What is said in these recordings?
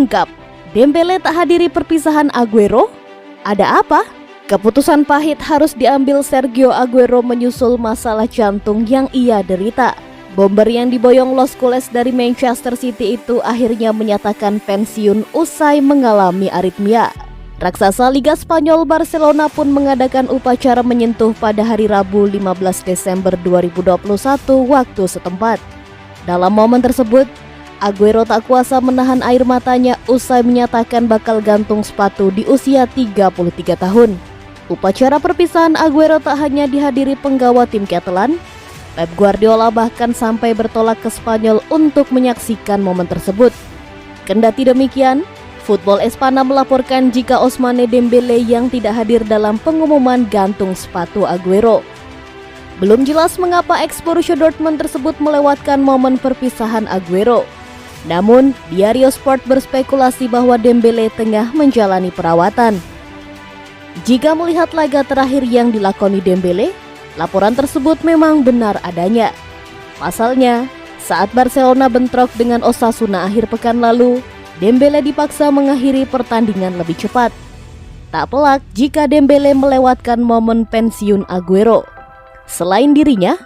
terungkap. Dembele tak hadiri perpisahan Aguero? Ada apa? Keputusan pahit harus diambil Sergio Aguero menyusul masalah jantung yang ia derita. Bomber yang diboyong Los Culés dari Manchester City itu akhirnya menyatakan pensiun usai mengalami aritmia. Raksasa Liga Spanyol Barcelona pun mengadakan upacara menyentuh pada hari Rabu 15 Desember 2021 waktu setempat. Dalam momen tersebut, Aguero tak kuasa menahan air matanya usai menyatakan bakal gantung sepatu di usia 33 tahun. Upacara perpisahan Aguero tak hanya dihadiri penggawa tim Catalan, Pep Guardiola bahkan sampai bertolak ke Spanyol untuk menyaksikan momen tersebut. Kendati demikian, Football Espana melaporkan jika Ousmane Dembele yang tidak hadir dalam pengumuman gantung sepatu Aguero. Belum jelas mengapa ex-Borussia Dortmund tersebut melewatkan momen perpisahan Aguero. Namun, Diario Sport berspekulasi bahwa Dembele tengah menjalani perawatan. Jika melihat laga terakhir yang dilakoni Dembele, laporan tersebut memang benar adanya. Pasalnya, saat Barcelona bentrok dengan Osasuna akhir pekan lalu, Dembele dipaksa mengakhiri pertandingan lebih cepat. Tak pelak jika Dembele melewatkan momen pensiun Aguero. Selain dirinya,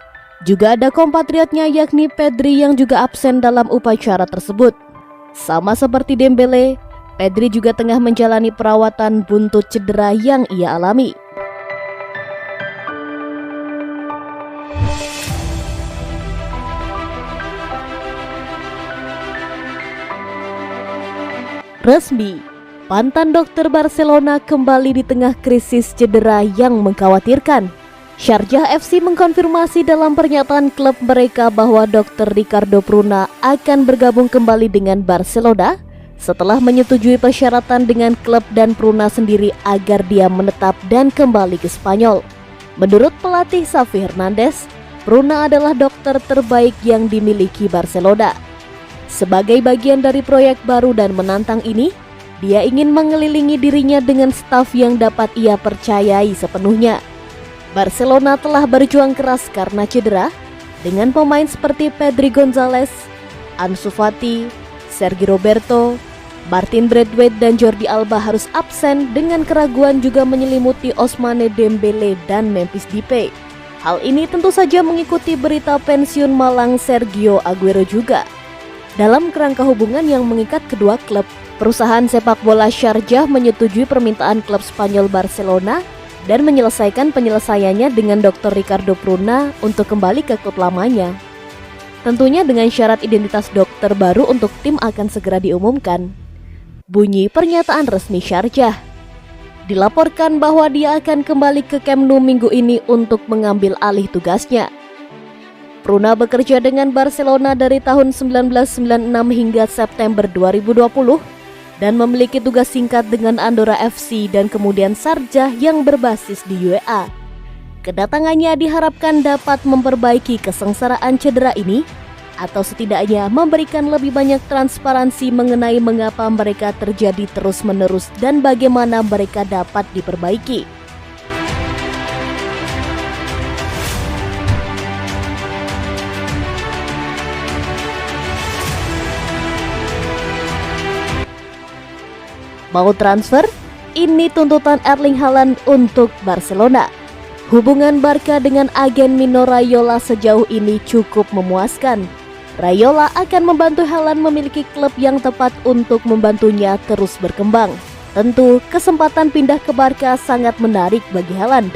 juga ada kompatriotnya yakni Pedri yang juga absen dalam upacara tersebut. Sama seperti Dembele, Pedri juga tengah menjalani perawatan buntut cedera yang ia alami. Resmi, mantan dokter Barcelona kembali di tengah krisis cedera yang mengkhawatirkan. Sharjah FC mengkonfirmasi dalam pernyataan klub mereka bahwa Dr. Ricardo Pruna akan bergabung kembali dengan Barcelona setelah menyetujui persyaratan dengan klub dan Pruna sendiri agar dia menetap dan kembali ke Spanyol. Menurut pelatih Xavi Hernandez, Pruna adalah dokter terbaik yang dimiliki Barcelona. Sebagai bagian dari proyek baru dan menantang ini, dia ingin mengelilingi dirinya dengan staf yang dapat ia percayai sepenuhnya. Barcelona telah berjuang keras karena cedera, dengan pemain seperti Pedri González, Ansu Fati, Sergi Roberto, Martin Braithwaite dan Jordi Alba harus absen, dengan keraguan juga menyelimuti Ousmane Dembele dan Memphis Depay. Hal ini tentu saja mengikuti berita pensiun malang Sergio Aguero juga. Dalam kerangka hubungan yang mengikat kedua klub, perusahaan sepak bola Sharjah menyetujui permintaan klub Spanyol Barcelona dan menyelesaikan penyelesaiannya dengan Dr. Ricardo Pruna untuk kembali ke klub lamanya. Tentunya dengan syarat identitas dokter baru untuk tim akan segera diumumkan. Bunyi pernyataan resmi Sharjah. Dilaporkan bahwa dia akan kembali ke Camp Nou minggu ini untuk mengambil alih tugasnya. Pruna bekerja dengan Barcelona dari tahun 1996 hingga September 2020 dan memiliki tugas singkat dengan Andorra FC dan kemudian Sharjah yang berbasis di UEA. Kedatangannya diharapkan dapat memperbaiki kesengsaraan cedera ini atau setidaknya memberikan lebih banyak transparansi mengenai mengapa mereka terjadi terus-menerus dan bagaimana mereka dapat diperbaiki. Mau transfer? Ini tuntutan Erling Haaland untuk Barcelona. Hubungan Barca dengan agen Mino Raiola sejauh ini cukup memuaskan. Raiola akan membantu Haaland memiliki klub yang tepat untuk membantunya terus berkembang. Tentu, kesempatan pindah ke Barca sangat menarik bagi Haaland.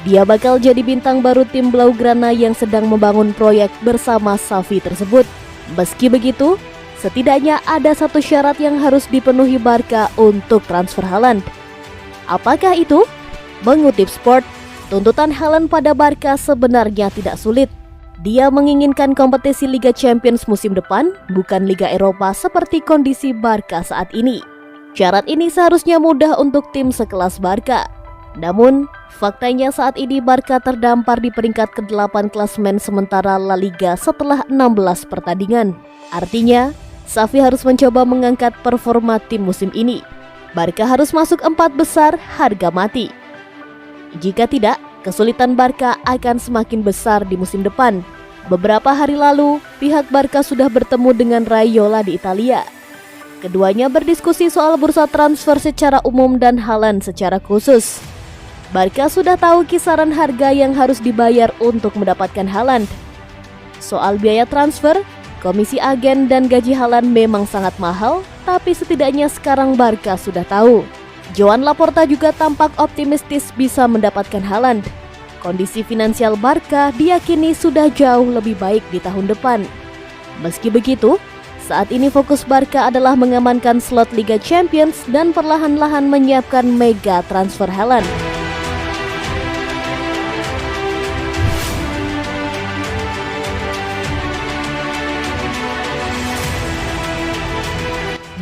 Dia bakal jadi bintang baru tim Blaugrana yang sedang membangun proyek bersama Xavi tersebut. Meski begitu, setidaknya ada satu syarat yang harus dipenuhi Barca untuk transfer Haaland. Apakah itu? Mengutip Sport, tuntutan Haaland pada Barca sebenarnya tidak sulit. Dia menginginkan kompetisi Liga Champions musim depan, bukan Liga Eropa seperti kondisi Barca saat ini. Syarat ini seharusnya mudah untuk tim sekelas Barca. Namun, faktanya saat ini Barca terdampar di peringkat ke-8 klasemen sementara La Liga setelah 16 pertandingan. Artinya, Xavi harus mencoba mengangkat performa tim musim ini. Barca harus masuk 4 besar harga mati. Jika tidak, kesulitan Barca akan semakin besar di musim depan. Beberapa hari lalu, pihak Barca sudah bertemu dengan Raiola di Italia. Keduanya berdiskusi soal bursa transfer secara umum dan Haaland secara khusus. Barca sudah tahu kisaran harga yang harus dibayar untuk mendapatkan Haaland. Soal biaya transfer, komisi agen dan gaji Haaland memang sangat mahal, tapi setidaknya sekarang Barca sudah tahu. Joan Laporta juga tampak optimistis bisa mendapatkan Haaland. Kondisi finansial Barca diyakini sudah jauh lebih baik di tahun depan. Meski begitu, saat ini fokus Barca adalah mengamankan slot Liga Champions dan perlahan-lahan menyiapkan mega transfer Haaland.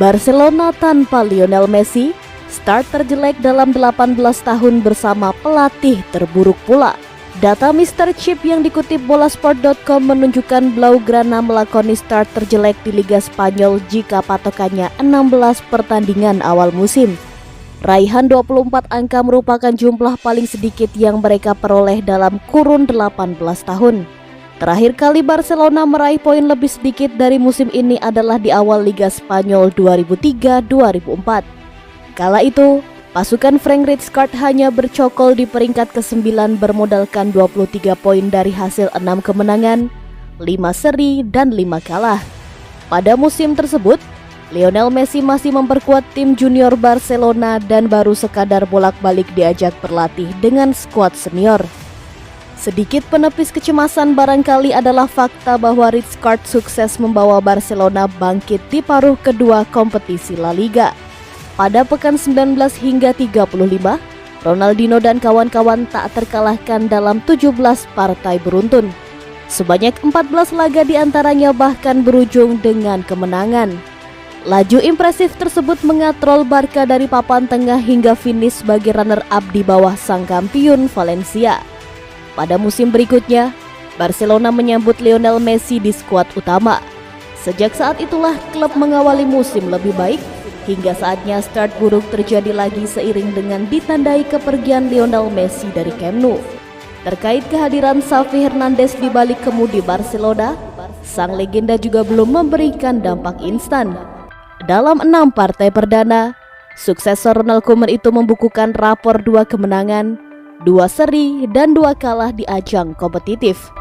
Barcelona tanpa Lionel Messi, start terjelek dalam 18 tahun bersama pelatih terburuk pula. Data Mr. Chip yang dikutip bolasport.com menunjukkan Blaugrana melakoni start terjelek di Liga Spanyol jika patokannya 16 pertandingan awal musim. Raihan 24 angka merupakan jumlah paling sedikit yang mereka peroleh dalam kurun 18 tahun. Terakhir kali Barcelona meraih poin lebih sedikit dari musim ini adalah di awal Liga Spanyol 2003-2004. Kala itu, pasukan Frank Rijkaard hanya bercokol di peringkat ke-9 bermodalkan 23 poin dari hasil 6 kemenangan, 5 seri, dan 5 kalah. Pada musim tersebut, Lionel Messi masih memperkuat tim junior Barcelona dan baru sekadar bolak-balik diajak berlatih dengan skuad senior. Sedikit penepis kecemasan barangkali adalah fakta bahwa Rijkaard sukses membawa Barcelona bangkit di paruh kedua kompetisi La Liga. Pada pekan 19 hingga 35, Ronaldinho dan kawan-kawan tak terkalahkan dalam 17 partai beruntun. Sebanyak 14 laga diantaranya bahkan berujung dengan kemenangan. Laju impresif tersebut mengatrol Barca dari papan tengah hingga finish sebagai runner-up di bawah sang kampiun Valencia. Pada musim berikutnya, Barcelona menyambut Lionel Messi di skuad utama. Sejak saat itulah klub mengawali musim lebih baik, hingga saatnya start buruk terjadi lagi seiring dengan ditandai kepergian Lionel Messi dari Camp Nou. Terkait kehadiran Xavi Hernandez di balik kemudi Barcelona, sang legenda juga belum memberikan dampak instan. Dalam 6 partai perdana, suksesor Ronald Koeman itu membukukan rapor 2 kemenangan, 2 seri, dan 2 kalah di ajang kompetitif.